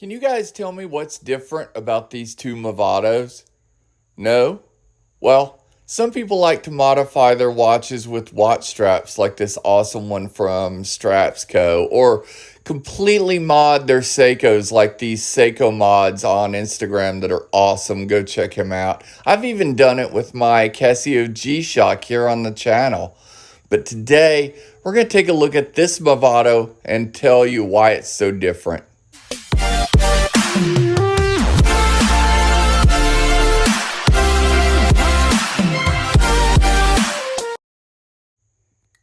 Can you guys tell me what's different about these two Movados? No? Well, some people like to modify their watches with watch straps like this awesome one from Straps Co. Or completely mod their Seikos like these Seikomods on Instagram that are awesome. Go check him out. I've even done it with my Casio G-Shock here on the channel. But today, we're going to take a look at this Movado and tell you why it's so different.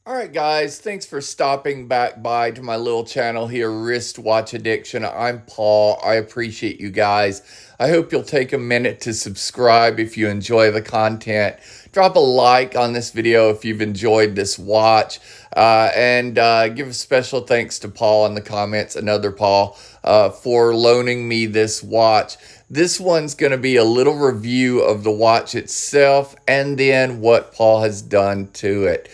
Alright guys, thanks for stopping back by to my little channel here, Wristwatch Addiction. I'm Paul. I appreciate you guys. I hope you'll take a minute to subscribe if you enjoy the content. Drop a like on this video if you've enjoyed this watch. And give a special thanks to Paul in the comments, another Paul, for loaning me this watch. This one's going to be a little review of the watch itself and then what Paul has done to it.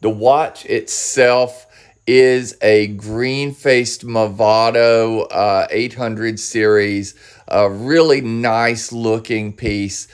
The watch itself is a green-faced Movado 800 series, a really nice-looking piece.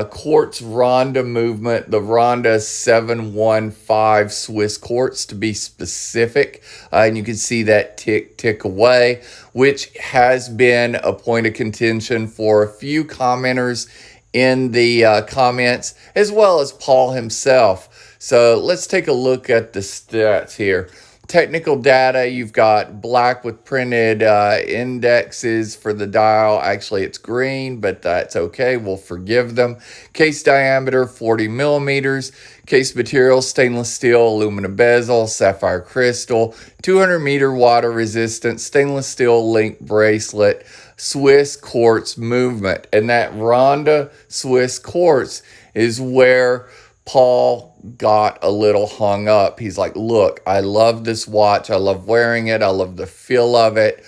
Quartz Ronda movement, the Ronda 715 Swiss Quartz to be specific. And you can see that tick away, which has been a point of contention for a few commenters in the comments, as well as Paul himself. So let's take a look at the stats here. Technical data, you've got black with printed indexes for the dial. Actually, it's green, but that's okay. We'll forgive them. Case diameter, 40 millimeters. Case material, stainless steel, aluminum bezel, sapphire crystal, 200-meter water resistant, stainless steel link bracelet, Swiss quartz movement. And that Ronda Swiss quartz is where Paul got a little hung up. He's like, look, I love this watch. I love wearing it. I love the feel of it,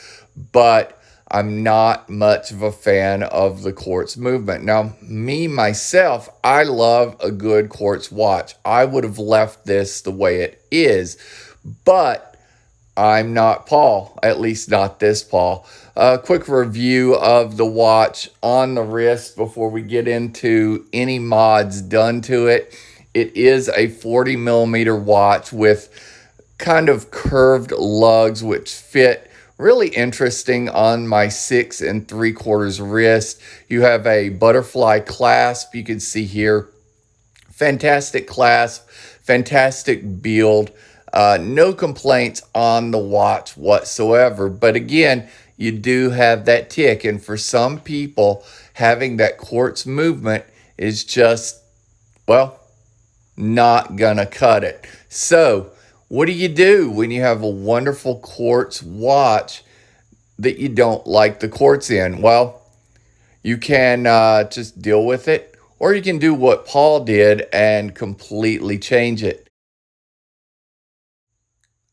but I'm not much of a fan of the quartz movement. Now, myself, I love a good quartz watch. I would have left this the way it is, but I'm not Paul, at least not this Paul. Quick review of the watch on the wrist before we get into any mods done to it. It is a 40 millimeter watch with kind of curved lugs, which fit really interesting on my 6 3/4 wrist. You have a butterfly clasp. You can see here, fantastic clasp, fantastic build. No complaints on the watch whatsoever. But again, you do have that tick. And for some people, having that quartz movement is just, well, not gonna cut it. So what do you do when you have a wonderful quartz watch that you don't like the quartz in? Well, you can just deal with it, or you can do what Paul did and completely change it.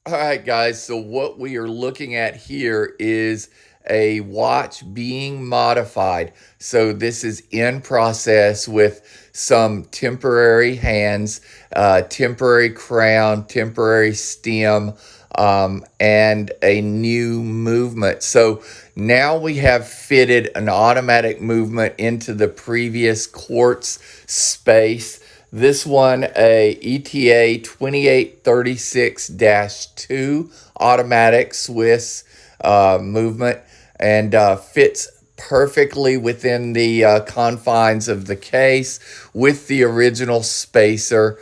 All right, guys, so what we are looking at here is a watch being modified. So this is in process with some temporary hands, temporary crown, temporary stem, and a new movement. So now we have fitted an automatic movement into the previous quartz space. This one, a ETA 2836-2 automatic Swiss movement, and fits perfectly within the confines of the case with the original spacer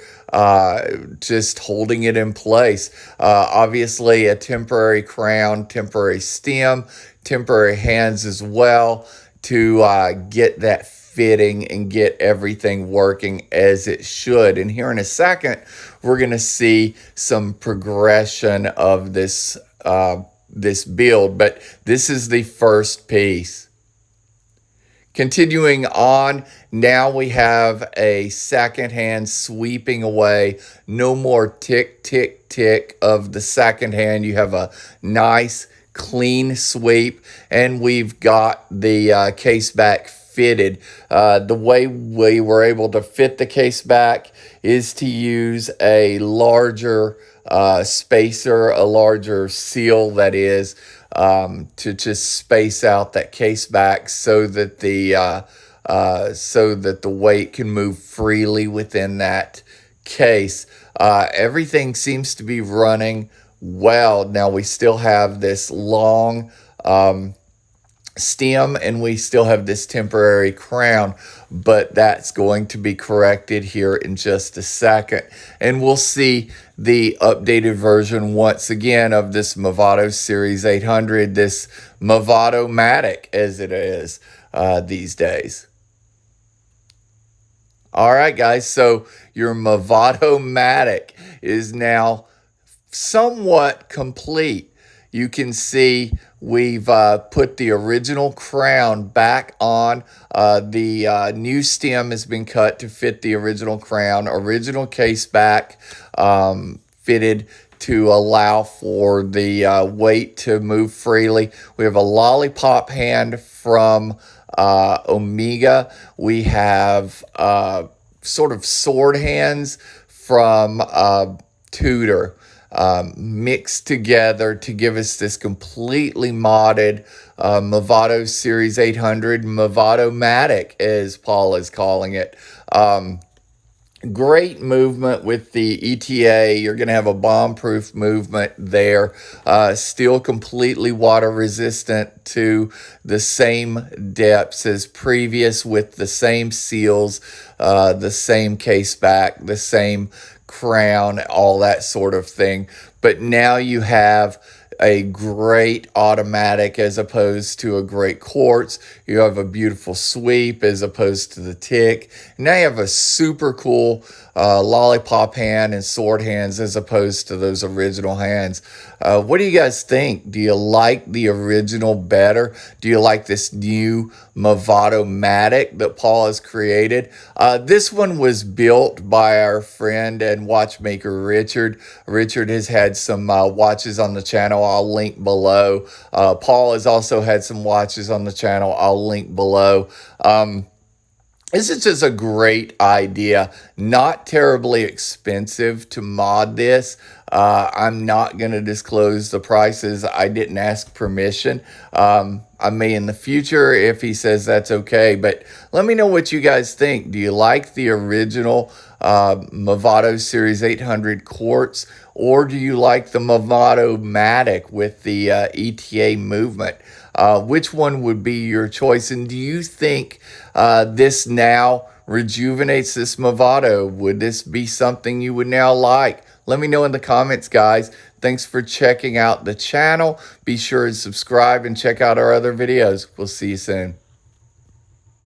just holding it in place. Obviously a temporary crown, temporary stem, temporary hands as well to get that fitting and get everything working as it should. And here in a second, we're going to see some progression of this this build, but this is the first piece. Continuing on, now we have a second hand sweeping away. No more tick, tick, tick of the second hand. You have a nice, clean sweep, and we've got the case back fitted. The way we were able to fit the case back is to use a larger spacer, a larger seal that is, to just space out that case back so that the weight can move freely within that case. Everything seems to be running well. Now we still have this long stem and we still have this temporary crown, but that's going to be corrected here in just a second, and we'll see the updated version once again of this Movado Series 800, this MOVADOMATIC as it is these days. All right, guys, so your MOVADOMATIC is now somewhat complete. You can see we've put the original crown back on. The new stem has been cut to fit the original crown. Original case back fitted to allow for the weight to move freely. We have a lollipop hand from Omega. We have sort of sword hands from Tudor. Mixed together to give us this completely modded Movado Series 800 MOVADOMATIC, as Paul is calling it. Great movement with the ETA. You're going to have a bomb-proof movement there. Still completely water resistant to the same depths as previous, with the same seals, the same case back, the same crown, all that sort of thing. But now you have a great automatic as opposed to a great quartz. You have a beautiful sweep as opposed to the tick. Now you have a super cool lollipop hand and sword hands as opposed to those original hands. What do you guys think? Do you like the original better? Do you like this new MOVADOMATIC that Paul has created? This one was built by our friend and watchmaker Richard. Richard has had some watches on the channel. I'll link below. Paul has also had some watches on the channel. I'll link below. This is just a great idea. Not terribly expensive to mod this. I'm not going to disclose the prices. I didn't ask permission. I may in the future if he says that's okay. But let me know what you guys think. Do you like the original Movado Series 800 Quartz, or do you like the MOVADOMATIC with the ETA movement? Which one would be your choice? And do you think this now rejuvenates this Movado? Would this be something you would now like? Let me know in the comments, guys. Thanks for checking out the channel. Be sure to subscribe and check out our other videos. We'll see you soon.